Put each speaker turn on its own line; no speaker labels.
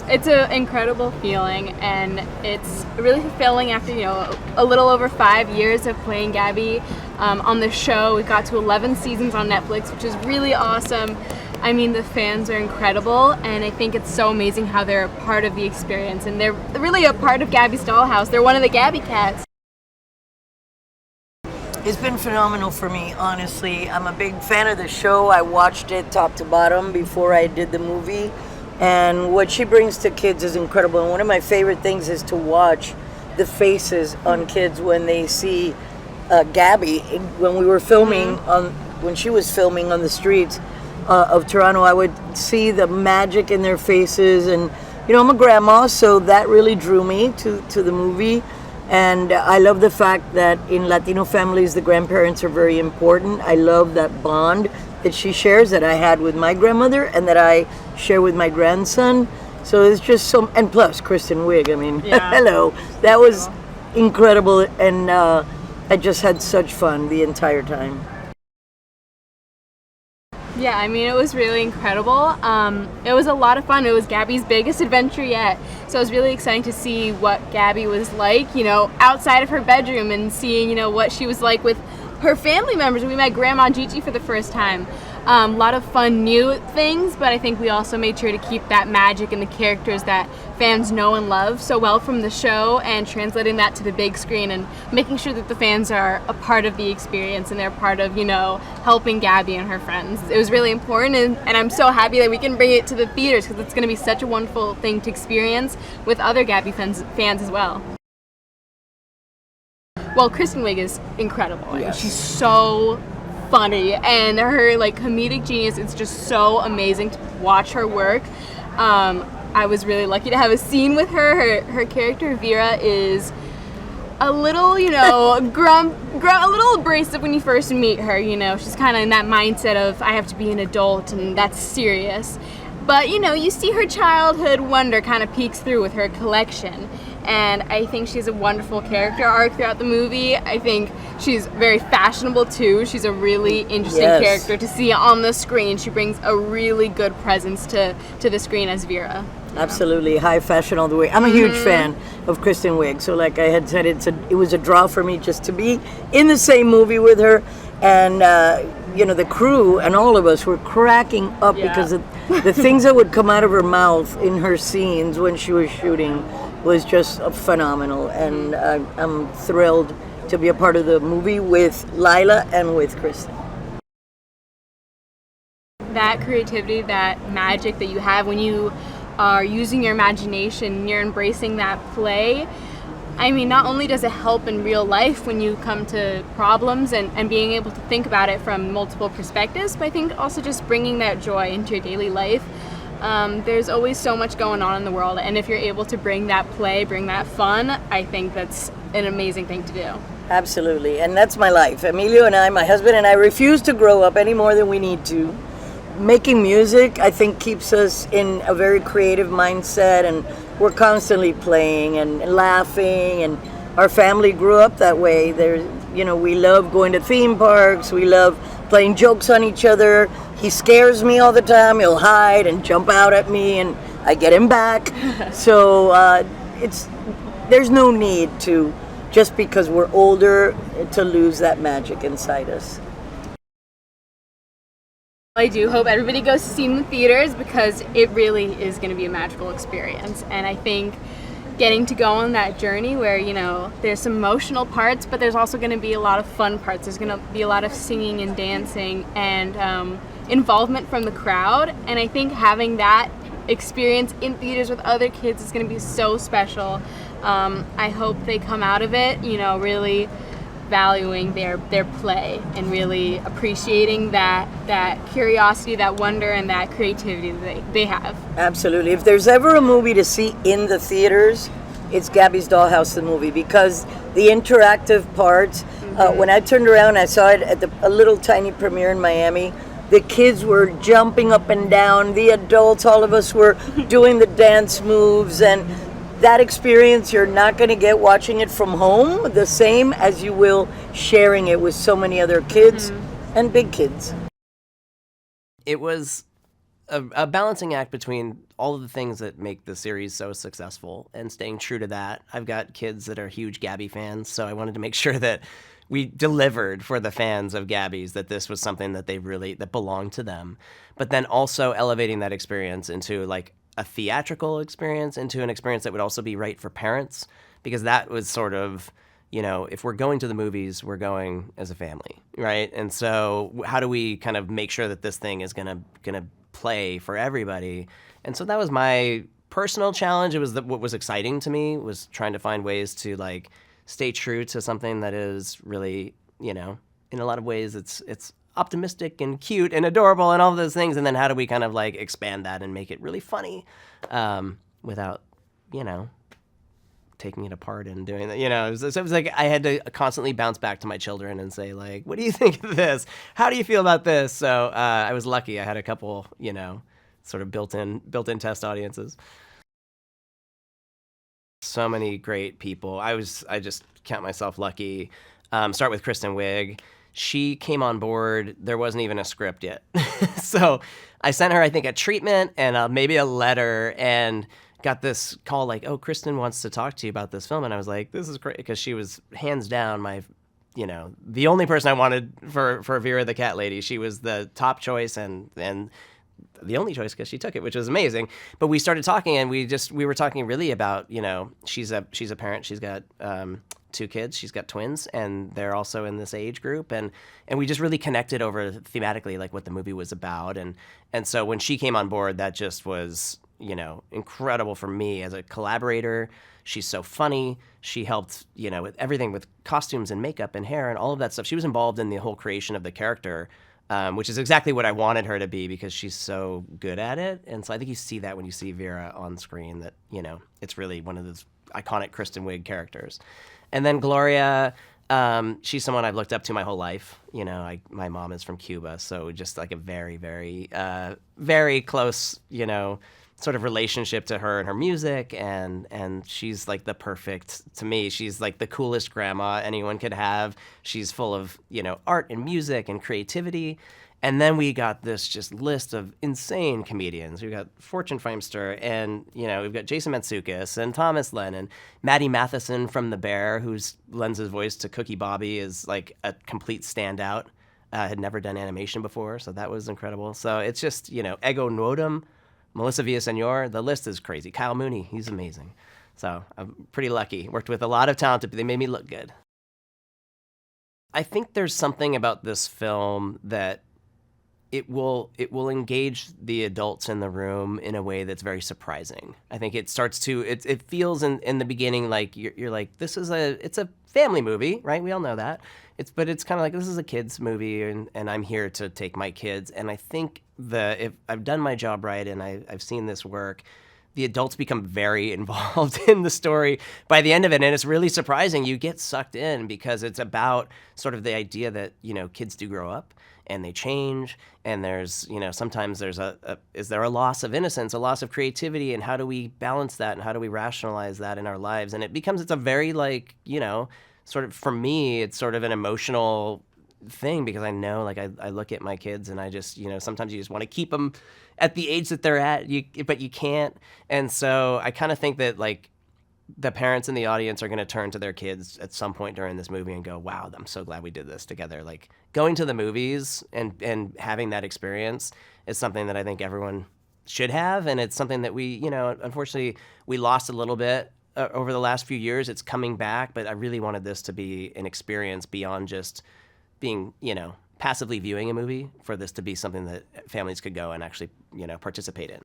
it's an incredible feeling, and it's really fulfilling after, a little over 5 years of playing Gabby on the show. We got to 11 seasons on Netflix, which is really awesome. I mean, the fans are incredible, and I think it's so amazing how they're a part of the experience, and they're really a part of Gabby's Dollhouse. They're one of the Gabby Cats.
It's been phenomenal for me, honestly. I'm a big fan of the show. I watched it top to bottom before I did the movie. And what she brings to kids is incredible. And one of my favorite things is to watch the faces on kids when they see Gabby. When we were filming, when she was filming on the streets of Toronto, I would see the magic in their faces. And, I'm a grandma, so that really drew me to the movie. And I love the fact that in Latino families, the grandparents are very important. I love that bond that she shares that I had with my grandmother and that I share with my grandson. So it's just so, and plus Kristen Wiig, hello. That was incredible, and I just had such fun the entire time.
Yeah, I mean, it was really incredible. It was a lot of fun. It was Gabby's biggest adventure yet. So it was really exciting to see what Gabby was like, outside of her bedroom, and seeing, what she was like with her family members. We met Grandma Gigi for the first time. A lot of fun new things, but I think we also made sure to keep that magic and the characters that fans know and love so well from the show, and translating that to the big screen and making sure that the fans are a part of the experience and they're part of, helping Gabby and her friends. It was really important, and I'm so happy that we can bring it to the theaters, because it's going to be such a wonderful thing to experience with other Gabby fans as well. Well, Kristen Wiig is incredible.
Yes.
She's so funny, and her comedic genius, it's just so amazing to watch her work. I was really lucky to have a scene with her. Her character Vera is a little, a little abrasive when you first meet her. She's kind of in that mindset of, I have to be an adult, and that's serious. But you see her childhood wonder kind of peeks through with her collection. And I think she's a wonderful character arc throughout the movie. I think she's very fashionable too. She's a really interesting character to see on the screen. She brings a really good presence to the screen as Vera.
Absolutely, high fashion all the way. I'm a huge fan of Kristen Wiig, so like I had said, it was a draw for me just to be in the same movie with her. And the crew and all of us were cracking up because of the things that would come out of her mouth in her scenes when she was shooting was just phenomenal, and I'm thrilled to be a part of the movie with Laila and with Kristen.
That creativity, that magic that you have when you are using your imagination and you're embracing that play, I mean, not only does it help in real life when you come to problems and being able to think about it from multiple perspectives, but I think also just bringing that joy into your daily life. There's always so much going on in the world, and if you're able to bring that play, bring that fun, I think that's an amazing thing to do.
Absolutely, and that's my life. Emilio and I, my husband and I, refuse to grow up any more than we need to. Making music, I think, keeps us in a very creative mindset, and we're constantly playing and laughing, and our family grew up that way. We love going to theme parks, we love playing jokes on each other. He scares me all the time. He'll hide and jump out at me, and I get him back. So there's no need to, just because we're older, to lose that magic inside us.
I do hope everybody goes to see it in the theaters, because it really is going to be a magical experience. And I think getting to go on that journey where, there's some emotional parts, but there's also going to be a lot of fun parts. There's going to be a lot of singing and dancing and involvement from the crowd. And I think having that experience in theaters with other kids is going to be so special. I hope they come out of it, really valuing their play and really appreciating that curiosity, that wonder, and that creativity that they have.
Absolutely. If there's ever a movie to see in the theaters, it's Gabby's Dollhouse, the movie, because the interactive parts, when I turned around, I saw it at a little tiny premiere in Miami. The kids were jumping up and down. The adults, all of us were doing the dance moves, and that experience you're not going to get watching it from home the same as you will sharing it with so many other kids and big kids.
It was a balancing act between all of the things that make the series so successful and staying true to that. I've got kids that are huge Gabby fans, so I wanted to make sure that we delivered for the fans of Gabby's, that this was something that that belonged to them. But then also elevating that experience into like a theatrical experience, into an experience that would also be right for parents, because that was sort of, if we're going to the movies, we're going as a family, right? And so how do we kind of make sure that this thing is gonna play for everybody? And so that was my personal challenge. It was what was exciting to me, was trying to find ways to like stay true to something that is really, in a lot of ways it's optimistic and cute and adorable and all of those things. And then how do we kind of like expand that and make it really funny without, taking it apart and doing that, so it was like I had to constantly bounce back to my children and say like, what do you think of this? How do you feel about this? So I was lucky. I had a couple, sort of built-in test audiences. So many great people. I just count myself lucky. Start with Kristen Wiig. She came on board. There wasn't even a script yet. So I sent her, I think, a treatment and maybe a letter, and got this call like, oh, Kristen wants to talk to you about this film. And I was like, this is great, because she was hands down my, the only person I wanted for Vera the cat lady. She was the top choice and the only choice, because she took it, which was amazing. But we started talking, and we were talking really about, she's a parent. She's got 2 kids. She's got twins, and they're also in this age group. And we just really connected over thematically, like what the movie was about. And so when she came on board, that just was, incredible for me as a collaborator. She's so funny. She helped, with everything, with costumes and makeup and hair and all of that stuff. She was involved in the whole creation of the character, which is exactly what I wanted her to be, because she's so good at it. And so I think you see that when you see Vera on screen, that, it's really one of those iconic Kristen Wiig characters. And then Gloria, she's someone I've looked up to my whole life. My mom is from Cuba, so just like a very, very, very close, sort of relationship to her and her music, and she's like to me, she's like the coolest grandma anyone could have. She's full of, art and music and creativity. And then we got this just list of insane comedians. We've got Fortune Feimster, and, we've got Jason Mantzoukas and Thomas Lennon. Maddie Matheson from The Bear, who lends his voice to Cookie Bobby, is like a complete standout. Had never done animation before, so that was incredible. So it's just, Ego Nwodim, Melissa Villaseñor, the list is crazy. Kyle Mooney, he's amazing. So I'm pretty lucky. Worked with a lot of talented people. They made me look good. I think there's something about this film that it will engage the adults in the room in a way that's very surprising. I think it starts to, it feels in the beginning like you're like, it's a family movie, right? We all know that. But it's kind of like, this is a kid's movie, and I'm here to take my kids. And I think if I've done my job right and I've seen this work, the adults become very involved in the story by the end of it. And it's really surprising. You get sucked in, because it's about sort of the idea that, kids do grow up and they change. And there's, sometimes there's is there a loss of innocence, a loss of creativity? And how do we balance that? And how do we rationalize that in our lives? And it's a very like, sort of, for me, it's sort of an emotional thing, because I know, like, I look at my kids and I just, sometimes you just want to keep them at the age that they're at, but you can't. And so I kind of think that, like, the parents in the audience are going to turn to their kids at some point during this movie and go, wow, I'm so glad we did this together. Like, going to the movies and having that experience is something that I think everyone should have. And it's something that we, unfortunately, we lost a little bit over the last few years. It's coming back, but I really wanted this to be an experience beyond just being, passively viewing a movie, for this to be something that families could go and actually, participate in.